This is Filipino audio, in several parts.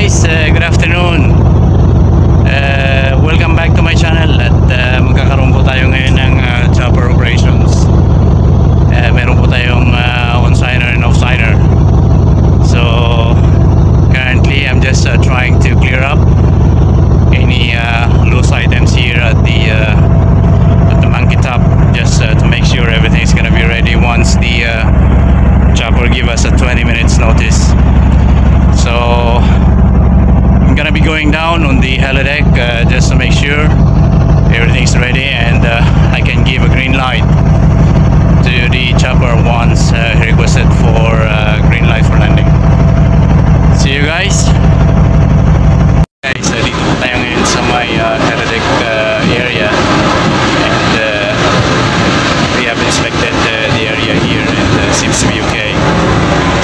guys, good afternoon. Welcome back to my channel. At magkakaroon po tayo ngayon ng chopper operations. Meron po tayong on-signer and off-signer. So currently I'm just trying to clear up any loose items here at the monkey top, just to make sure everything's gonna be ready once the chopper give us a 20 minutes notice. So I'm gonna be going down on the helideck just to make sure everything's ready, and I can give a green light to the chopper once he requested for green light for landing. See you guys. Guys, dito po tayo ngayon sa my helideck area, and we have inspected the area here, and seems to be okay.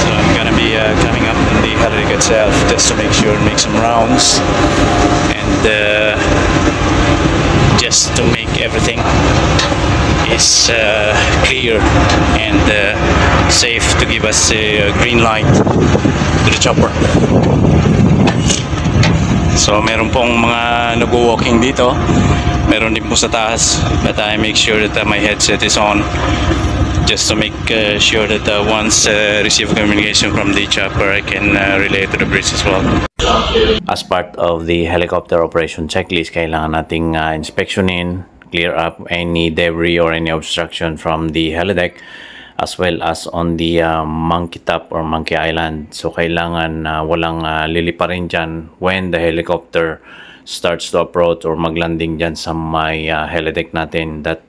So I'm gonna be coming up on the helideck itself just to make sure, make some rounds, and just to make everything is clear and safe to give us a green light to the chopper. So meron pong mga nag-walking dito, meron din po sa taas, but I make sure that my headset is on just to make sure that once receive communication from the chopper, I can relay to the bridge as well. As part of the helicopter operation checklist, kailangan nating inspectionin, clear up any debris or any obstruction from the helideck, as well as on the monkey top or monkey island. So kailangan walang liliparin dyan when the helicopter starts to approach or maglanding dyan sa may helideck natin, that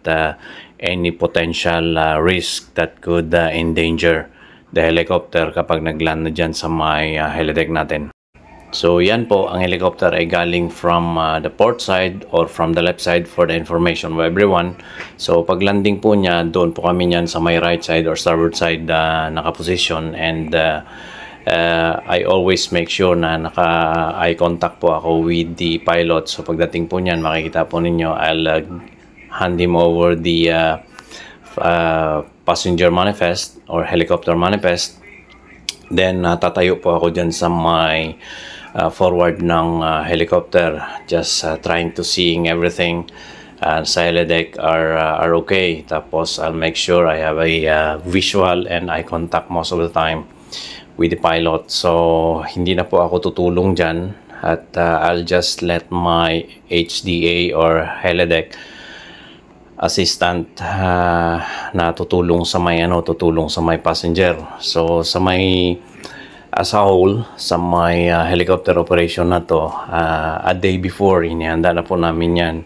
any potential risk that could endanger the helicopter kapag nagland na dyan sa may helideck natin. So yan po, ang helicopter ay galing from the port side or from the left side for the information of everyone. So pag landing po niya, doon po kami niyan sa may right side or starboard side nakaposition, and I always make sure na naka-eye contact po ako with the pilot. So pagdating po niyan, makikita po ninyo, I'll hand him over the passenger manifest or helicopter manifest. Then tatayo po ako dyan sa may forward ng helicopter, just trying to seeing everything sa helideck are okay. Tapos I'll make sure I have a visual and eye contact most of the time with the pilot. So hindi na po ako tutulong dyan, at I'll just let my HDA or helideck assistant na tutulong sa may tutulong sa may passenger. So sa may as a whole, sa may helicopter operation na to, a day before, inihanda na po namin yan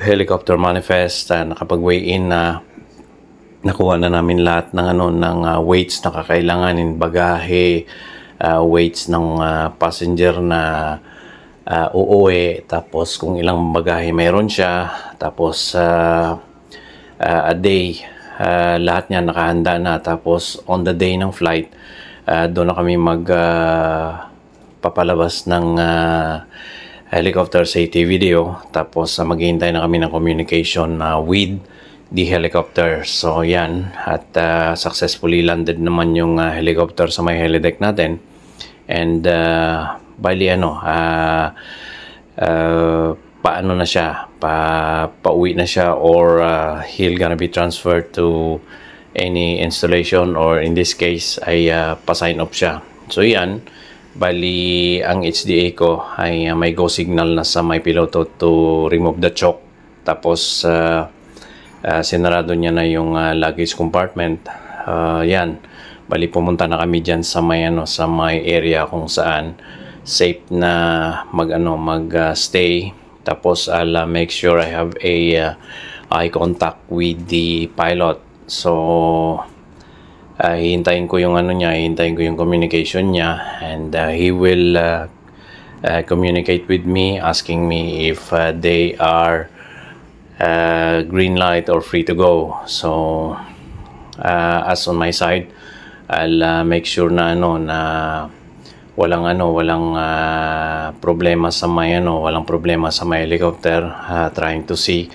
helicopter manifest, nakapag-weigh in na, nakuha na namin lahat ng ng weights na kakailanganin, bagahe, weights ng passenger na uuwi, tapos kung ilang bagahe mayroon siya, tapos a day, lahat niya nakahanda na. Tapos on the day ng flight, doon na kami papalabas ng helicopter safety video, tapos maghihintay na kami ng communication with the helicopter. So yan, at successfully landed naman yung helicopter sa may helideck natin, and bali paano na siya, pauwi na siya, or he'll gonna be transferred to any installation, or in this case ay pa-sign off siya. So yan, bali ang HDA ko ay may go signal na sa may piloto to remove the choke. Tapos sinarado niya na yung luggage compartment. Yan, bali pumunta na kami dyan sa may sa may area kung saan safe na mag-stay. Tapos I'll make sure I have a eye contact with the pilot. So hihintayin ko yung hihintayin ko yung communication niya, and he will communicate with me asking me if they are green light or free to go. So as on my side, I'll make sure na walang problema sa may walang problema sa may helicopter, trying to see,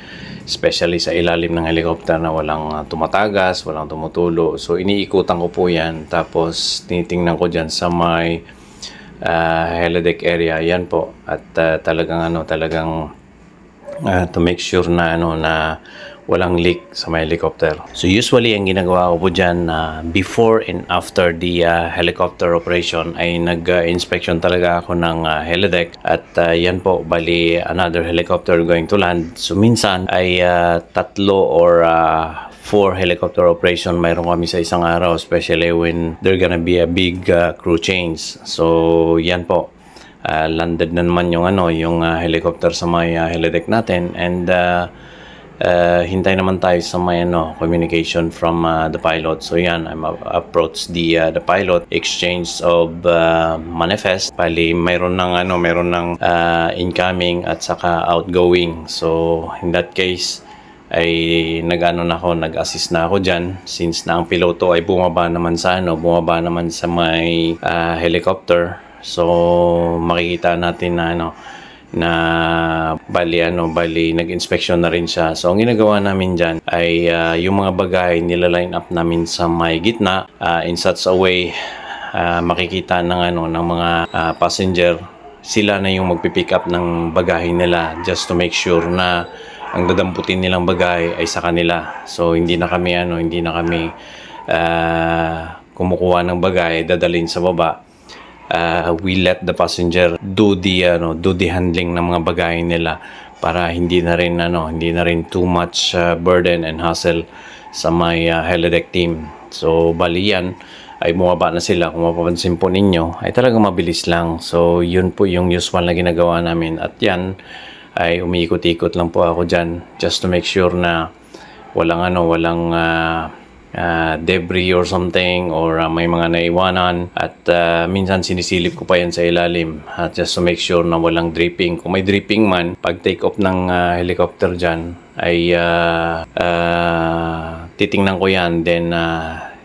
especially sa ilalim ng helicopter, na walang tumatagas, walang tumutulo. So iniikutan ko po yan, tapos tinitingnan ko dyan sa may helideck area. Yan po. At talagang to make sure na na walang leak sa may helicopter. So usually ang ginagawa ko po dyan before and after the helicopter operation ay nag-inspection talaga ako ng helideck. At yan po, bali another helicopter going to land. So minsan ay 3 or 4 helicopter operation mayroon kami sa isang araw, especially when there gonna be a big crew change. So yan po, landed na naman yung yung helicopter sa may helideck natin, and hintay naman tayo sa may communication from the pilot. So yan, I'm approach the pilot, exchange of manifest. Bali mayroon ng incoming at saka outgoing. So in that case ay nag-assist na ako dyan, since na ang piloto ay bumaba naman sa may helicopter. So makikita natin na bali nag-inspection na rin siya. So ang ginagawa namin dyan ay yung mga bagay nila-line up namin sa may gitna, in such a way makikita ng mga passenger, sila na yung magpipick up ng bagahe nila, just to make sure na ang dadamputin nilang bagay ay sa kanila. So hindi na kami kumukuha ng bagay dadalhin sa baba. We let the passenger do the handling ng mga bagay nila, para hindi na rin too much burden and hassle sa may helideck team. So bali yan ay bumaba na sila. Kung mapapansin po ninyo ay talagang mabilis lang. So yun po yung usual na ginagawa namin, at yan ay umiikot-ikot lang po ako dyan, just to make sure na walang debris or something, or may mga naiwanan. At minsan sinisilip ko pa yan sa ilalim, just to make sure na walang dripping. Kung may dripping man, pag take off ng helicopter dyan ay titingnan ko yan, then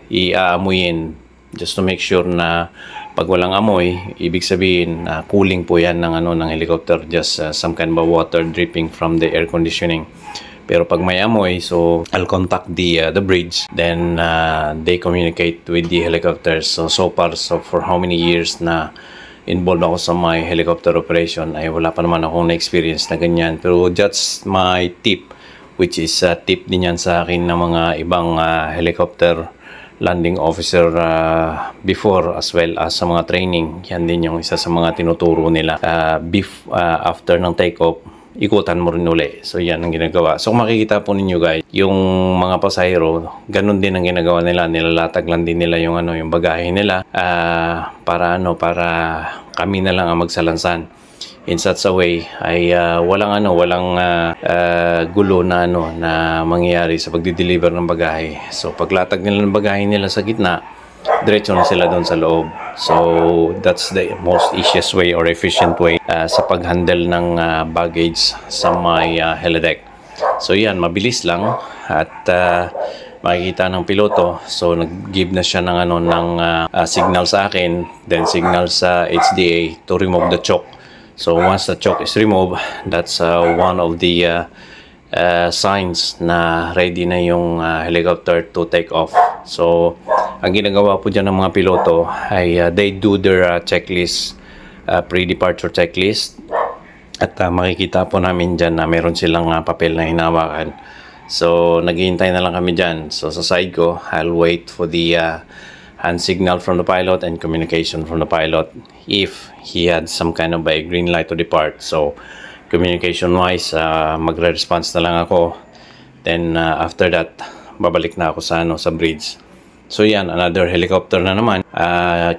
iaamuyin, just to make sure na pag walang amoy, ibig sabihin cooling po yan ng helicopter, just some kind of water dripping from the air conditioning. Pero pag may amoy, so I'll contact the bridge, then they communicate with the helicopters. So far, for how many years na involved ako sa my helicopter operation, ay wala pa naman akong na-experience na ganyan. Pero that's my tip, which is tip din yan sa akin ng mga ibang helicopter landing officer before, as well as sa mga training. Yan din yung isa sa mga tinuturo nila. After ng take-off, ikutan mo rin uli. So yan ang ginagawa. So makikita po ninyo guys, yung mga pasahero, ganun din ang ginagawa nila. Nilalatag lang din nila yung yung bagahe nila para kami na lang ang magsalansan. In such a way ay walang gulo na na mangyayari sa pagdi-deliver ng bagahe. So paglatag nila ng bagahe nila sa gitna, diretso na sila doon sa loob. So that's the most easiest way or efficient way sa pag-handle ng baggage sa may helideck. So yan, mabilis lang, at makikita ng piloto. So nag-give na siya ng signal sa akin, then signal sa HDA to remove the choke. So once the choke is removed, that's one of the signs na ready na yung helicopter to take off. So ang ginagawa po dyan ng mga piloto ay they do their checklist, pre-departure checklist, at makikita po namin dyan na meron silang papel na hinawakan. So naghihintay na lang kami dyan. So sa side ko, I'll wait for the hand signal from the pilot and communication from the pilot if he had some kind of a green light to depart. So communication wise, magre-response na lang ako, then after that babalik na ako sa bridge. So yan, another helicopter na naman.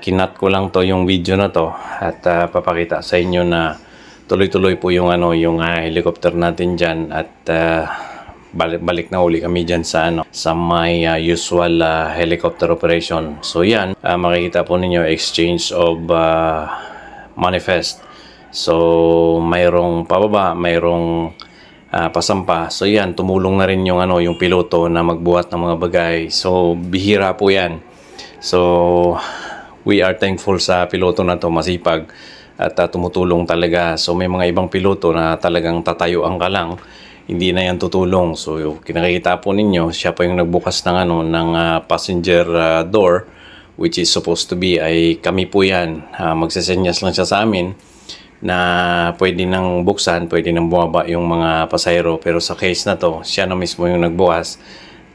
Kinat ko lang to yung video na to, at papakita sa inyo na tuloy-tuloy po yung helicopter natin dyan, at balik na uli kami dyan sa may usual helicopter operation. So yan, makikita po ninyo exchange of manifest. So mayroong pababa, mayroong pasampa. So yan, tumulong na rin yung piloto na magbuhat ng mga bagay. So bihira po yan. So we are thankful sa piloto na to, masipag at tumutulong talaga. So may mga ibang piloto na talagang tatayuan ka lang, hindi na yan tutulong. So kinakita po ninyo, siya pa yung nagbukas ng passenger door which is supposed to be ay kami po yan. Magsasenyas lang siya sa amin na pwede nang buksan, pwede nang bumaba yung mga pasahero. Pero sa case na to, siya na mismo yung nagbukas.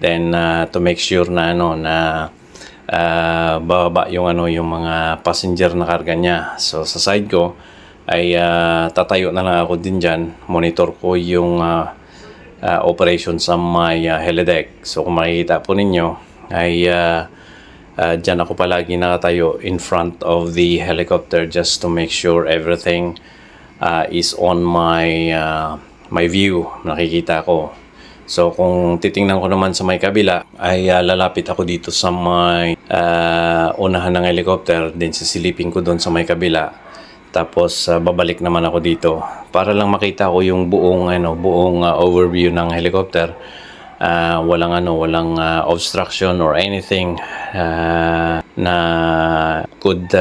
Then to make sure na bababa yung yung mga passenger na karga niya. So sa side ko ay tatayo na lang ako din dyan. Monitor ko yung operation sa may helideck. So kung makikita po ninyo ay dyan ako palagi nakatayo in front of the helicopter just to make sure everything is on my my view, nakikita ko. So kung titingnan ko naman sa may kabila ay lalapit ako dito sa may unahan ng helicopter, din sisilipin ko doon sa may kabila, tapos babalik naman ako dito para lang makita ko yung buong overview ng helicopter. Walang obstruction or anything na could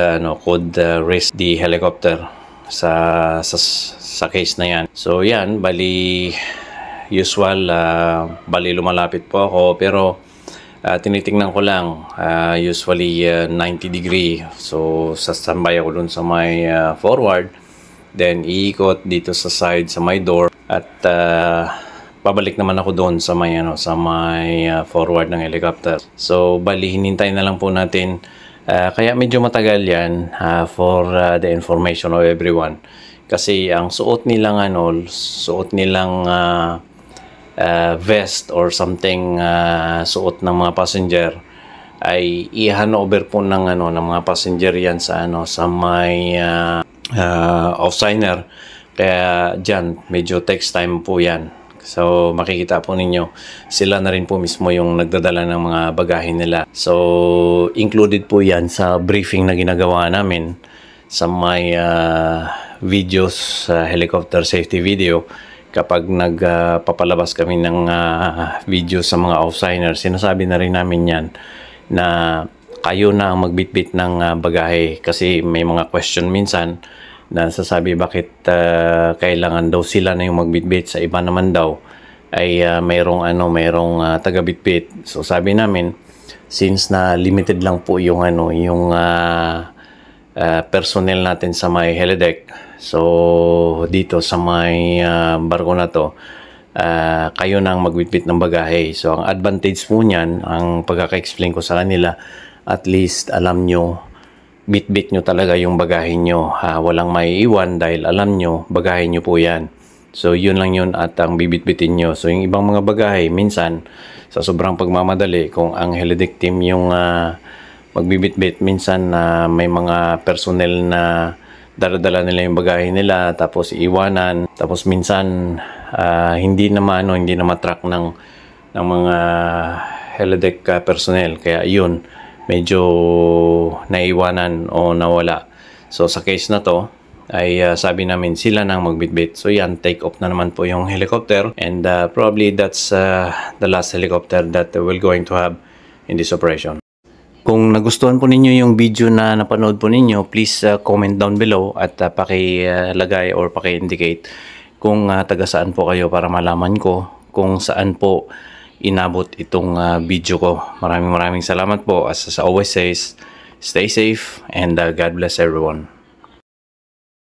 risk the helicopter sa case na yan. So yan, bali usual, bali lumalapit po ako, pero tinitingnan ko lang usually 90 degree. So sa standby ako dun sa may forward, then iikot dito sa side sa my door, at babalik naman ako doon sa may forward ng helicopter. So bali hinintay na lang po natin, kaya medyo matagal yan for the information of everyone, kasi ang suot nilang vest or something, suot ng mga passenger ay i-handover po ng mga passenger yan sa may off-signer. Kaya diyan medyo takes time po yan. So makikita po ninyo, sila na rin po mismo yung nagdadala ng mga bagahe nila. So included po yan sa briefing na ginagawa namin sa may videos, helicopter safety video. Kapag nagpapalabas kami ng video sa mga off-signers, sinasabi na rin namin yan na kayo na ang magbitbit ng bagahe, kasi may mga question minsan na sasabi bakit kailangan daw sila na yung magbitbit, sa iba naman daw ay mayroong taga-bitbit. So sabi namin, since na limited lang po yung personnel natin sa may helideck, so dito sa may barko na to, kayo na ang magbitbit ng bagahe. So ang advantage po niyan, ang pagkaka-explain ko sa kanila, at least alam nyo, bitbit nyo talaga yung bagahe nyo. Walang maiiwan dahil alam nyo, bagahe nyo po yan. So yun lang yun, at ang bibitbitin nyo. So yung ibang mga bagahe, minsan sa sobrang pagmamadali, kung ang helideck team yung magbibitbit, minsan may mga personnel na daradala nila yung bagahe nila, tapos iiwanan, tapos minsan hindi na matrack ng mga helideck personnel. Kaya yun, medyo naiwanan o nawala. So sa case na to ay sabi namin sila nang magbitbit. So yan, take off na naman po yung helicopter, and probably that's the last helicopter that we're going to have in this operation. Kung nagustuhan po ninyo yung video na napanood po ninyo, please comment down below at paki-lagay or paki-indicate kung taga saan po kayo, para malaman ko kung saan po inabot itong video ko. Maraming salamat po. As always says, stay safe and God bless everyone.